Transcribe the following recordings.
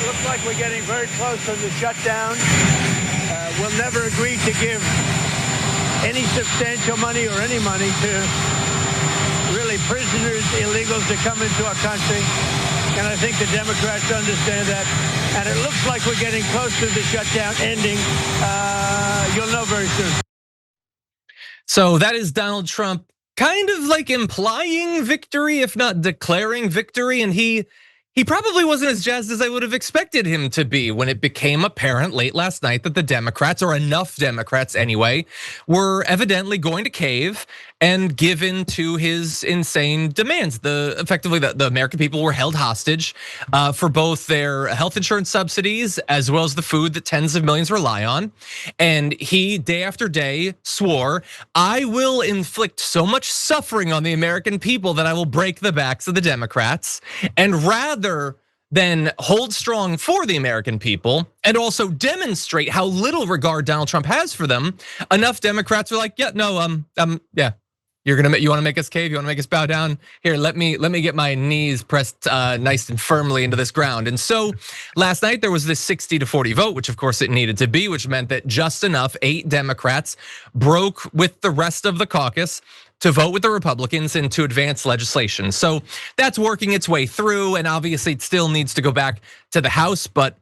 Looks like we're getting very close to the shutdown. We'll never agree to give any substantial money or any money to really prisoners, illegals that come into our country. And I think the Democrats understand that. And it looks like we're getting close to the shutdown ending. You'll know very soon. So that is Donald Trump kind of like implying victory, if not declaring victory. And he probably wasn't as jazzed as I would have expected him to be when it became apparent late last night that the Democrats, or enough Democrats anyway, were evidently going to cave and give in to his insane demands. Effectively, the American people were held hostage for both their health insurance subsidies as well as the food that tens of millions rely on. And he, day after day, swore, "I will inflict so much suffering on the American people that I will break the backs of the Democrats." And rather than hold strong for the American people and also demonstrate how little regard Donald Trump has for them, enough Democrats are like, "Yeah, no, yeah. You want to make us cave? You want to make us bow down? Here, let me get my knees pressed nice and firmly into this ground." And so last night there was this 60-40 vote, which of course it needed to be, which meant that just enough 8 Democrats broke with the rest of the caucus to vote with the Republicans and to advance legislation. So that's working its way through, and obviously it still needs to go back to the House, but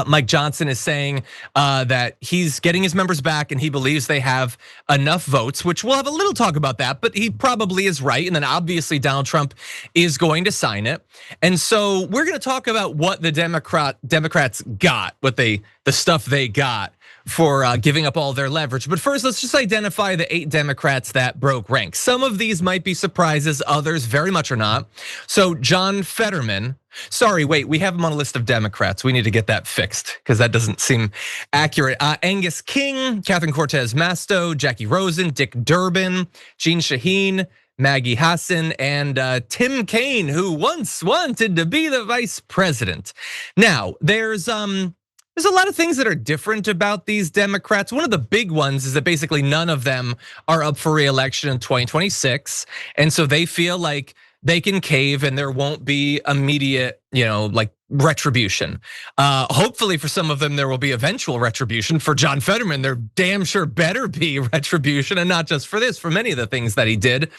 Mike Johnson is saying that he's getting his members back and he believes they have enough votes, which we'll have a little talk about that, but he probably is right. And then obviously Donald Trump is going to sign it. And so we're gonna talk about what the Democrats got, the stuff they got for giving up all their leverage. But first, let's just identify the 8 Democrats that broke ranks. Some of these might be surprises, others very much are not. So John Fetterman, sorry, wait, we have him on a list of Democrats. We need to get that fixed because that doesn't seem accurate. Angus King, Catherine Cortez Masto, Jackie Rosen, Dick Durbin, Jeanne Shaheen, Maggie Hassan, and Tim Kaine, who once wanted to be the vice president. Now, there's a lot of things that are different about these Democrats. One of the big ones is that basically none of them are up for re-election in 2026. And so they feel like they can cave and there won't be immediate, like retribution. Hopefully for some of them, there will be eventual retribution. For John Fetterman, there damn sure better be retribution, and not just for this, for many of the things that he did.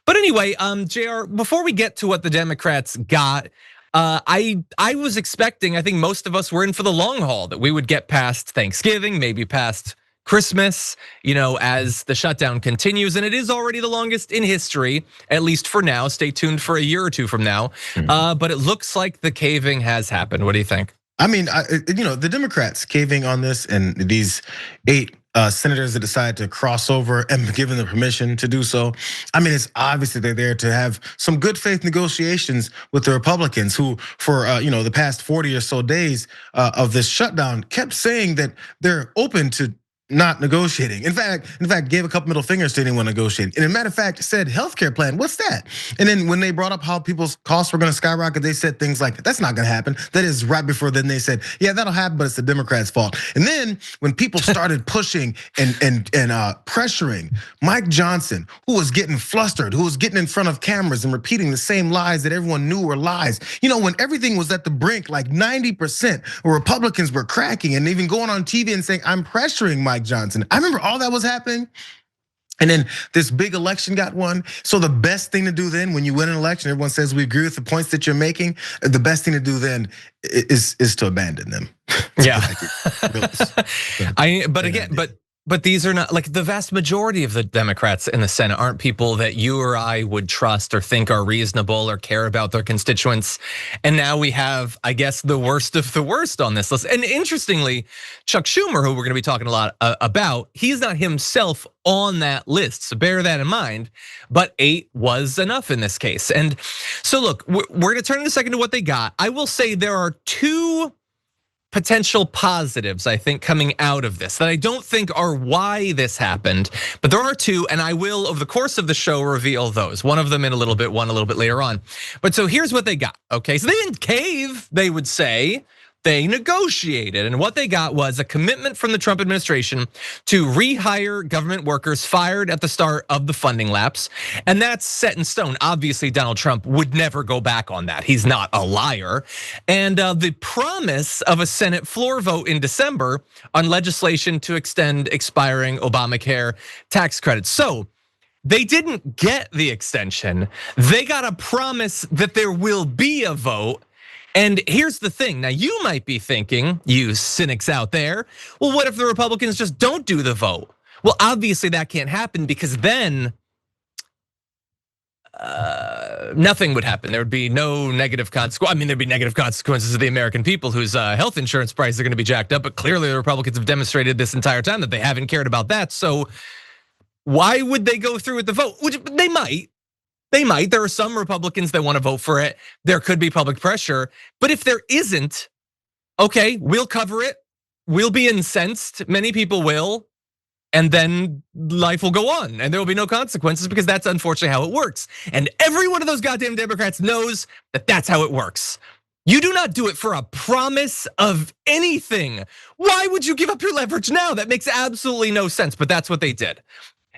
But anyway, JR, before we get to what the Democrats got, I was expecting, I think most of us were in for the long haul, that we would get past Thanksgiving, maybe past Christmas, as the shutdown continues. And it is already the longest in history, at least for now. Stay tuned for a year or two from now. But it looks like the caving has happened. What do you think? I mean, the Democrats caving on this, and these 8 senators that decide to cross over and given the permission to do so. I mean, it's obviously they're there to have some good faith negotiations with the Republicans, who for the past 40 or so days of this shutdown kept saying that they're open to not negotiating. In fact, gave a couple middle fingers to anyone negotiating. And as a matter of fact, said healthcare plan, what's that? And then when they brought up how people's costs were gonna skyrocket, they said things like, that's not gonna happen. That is right before then they said, yeah, that'll happen, but it's the Democrats' fault. And then when people started pushing and pressuring Mike Johnson, who was getting flustered, who was getting in front of cameras and repeating the same lies that everyone knew were lies. When everything was at the brink, like 90% of Republicans were cracking and even going on TV and saying, I'm pressuring Mike Johnson. I remember all that was happening. And then this big election got won. So the best thing to do then, when you win an election, everyone says we agree with the points that you're making. The best thing to do then is to abandon them. Yeah. But these are not, like, the vast majority of the Democrats in the Senate aren't people that you or I would trust or think are reasonable or care about their constituents. And now we have, I guess, the worst of the worst on this list. And interestingly, Chuck Schumer, who we're gonna be talking a lot about, he's not himself on that list, so bear that in mind. But 8 was enough in this case. And so look, we're gonna turn in a second to what they got. I will say there are 2 potential positives, I think, coming out of this that I don't think are why this happened, but there are 2, and I will, over the course of the show, reveal those. One of them in a little bit, one a little bit later on. But so here's what they got, okay? So they didn't cave, they would say, they negotiated, and what they got was a commitment from the Trump administration to rehire government workers fired at the start of the funding lapse. And that's set in stone. Obviously, Donald Trump would never go back on that. He's not a liar. And the promise of a Senate floor vote in December on legislation to extend expiring Obamacare tax credits. So they didn't get the extension. They got a promise that there will be a vote. And here's the thing. Now, you might be thinking, you cynics out there, well, what if the Republicans just don't do the vote? Well, obviously that can't happen, because then nothing would happen. There would be no negative consequences. I mean, there'd be negative consequences to the American people whose health insurance prices are going to be jacked up. But clearly the Republicans have demonstrated this entire time that they haven't cared about that. So why would they go through with the vote? Which they might. They might. There are some Republicans that want to vote for it. There could be public pressure. But if there isn't, okay, we'll cover it. We'll be incensed. Many people will. And then life will go on and there will be no consequences, because that's unfortunately how it works. And every one of those goddamn Democrats knows that that's how it works. You do not do it for a promise of anything. Why would you give up your leverage now? That makes absolutely no sense, but that's what they did.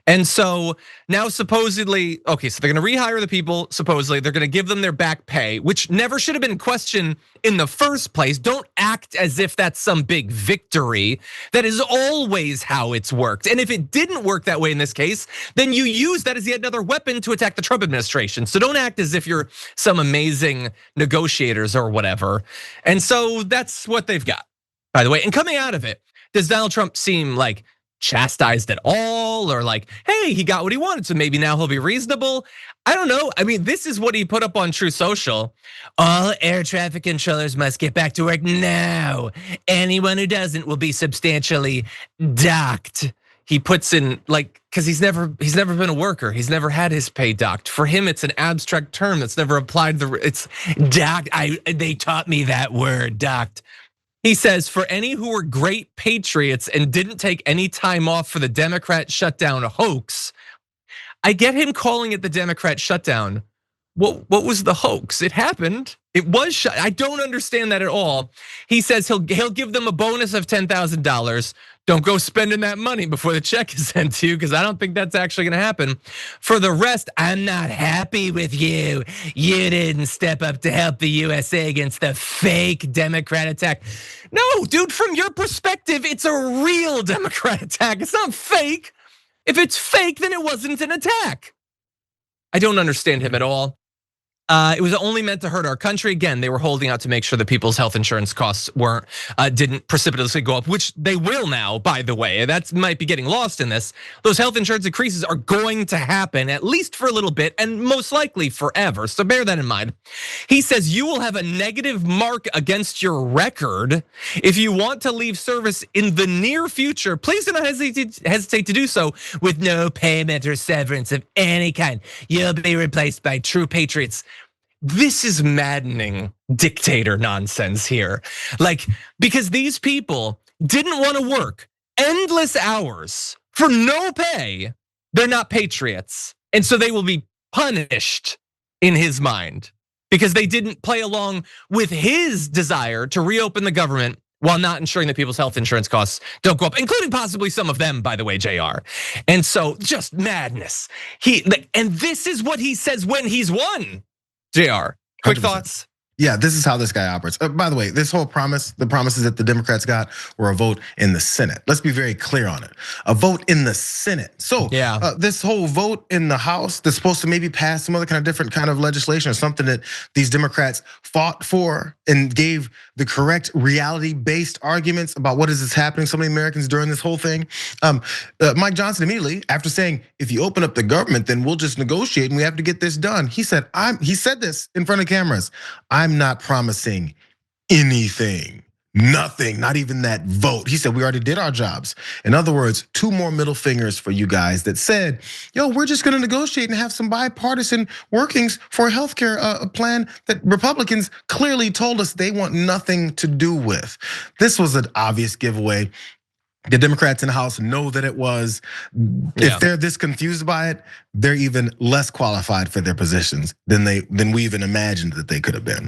And so now supposedly, okay, so they're gonna rehire the people, supposedly they're gonna give them their back pay, which never should have been in question in the first place. Don't act as if that's some big victory. That is always how it's worked. And if it didn't work that way in this case, then you use that as yet another weapon to attack the Trump administration. So don't act as if you're some amazing negotiators or whatever. And so that's what they've got, by the way. And coming out of it, does Donald Trump seem like chastised at all, or like, hey, he got what he wanted, so maybe now he'll be reasonable? I don't know. I mean, this is what he put up on Truth Social. All air traffic controllers must get back to work now. Anyone who doesn't will be substantially docked. He puts in, like, because he's never been a worker. He's never had his pay docked. For him, it's an abstract term that's never applied. It's docked. They taught me that word, docked. He says, for any who were great patriots and didn't take any time off for the Democrat shutdown hoax. I get him calling it the Democrat shutdown. What was the hoax? It happened. It was shut. I don't understand that at all. He says he'll give them a bonus of $10,000. Don't go spending that money before the check is sent to you, because I don't think that's actually gonna happen. For the rest, I'm not happy with you. You didn't step up to help the USA against the fake Democrat attack. No, dude, from your perspective, it's a real Democrat attack. It's not fake. If it's fake, then it wasn't an attack. I don't understand him at all. It was only meant to hurt our country. Again, they were holding out to make sure that people's health insurance costs didn't precipitously go up, which they will now, by the way. That might be getting lost in this. Those health insurance increases are going to happen, at least for a little bit, and most likely forever. So bear that in mind. He says you will have a negative mark against your record if you want to leave service in the near future. Please do not hesitate to do so with no payment or severance of any kind. You'll be replaced by true patriots. This is maddening dictator nonsense here. Like, because these people didn't want to work endless hours for no pay, they're not patriots. And so they will be punished in his mind because they didn't play along with his desire to reopen the government while not ensuring that people's health insurance costs don't go up, including possibly some of them, by the way, JR. And so just madness. And this is what he says when he's won. JR, quick 100%. Thoughts? Yeah, this is how this guy operates. By the way, this whole promise, the promises that the Democrats got were a vote in the Senate. Let's be very clear on it. A vote in the Senate. So yeah. This whole vote in the House that's supposed to maybe pass some other kind of different kind of legislation or something that these Democrats fought for and gave the correct reality-based arguments about what is happening to so many Americans during this whole thing. Mike Johnson immediately, after saying, if you open up the government, then we'll just negotiate and we have to get this done. He said this in front of cameras. I'm not promising anything, nothing, not even that vote. He said, we already did our jobs. In other words, 2 more middle fingers for you guys that said, yo, we're just gonna negotiate and have some bipartisan workings for a healthcare plan that Republicans clearly told us they want nothing to do with. This was an obvious giveaway. The Democrats in the House know that it was. If they're this confused by it, they're even less qualified for their positions than we even imagined that they could have been.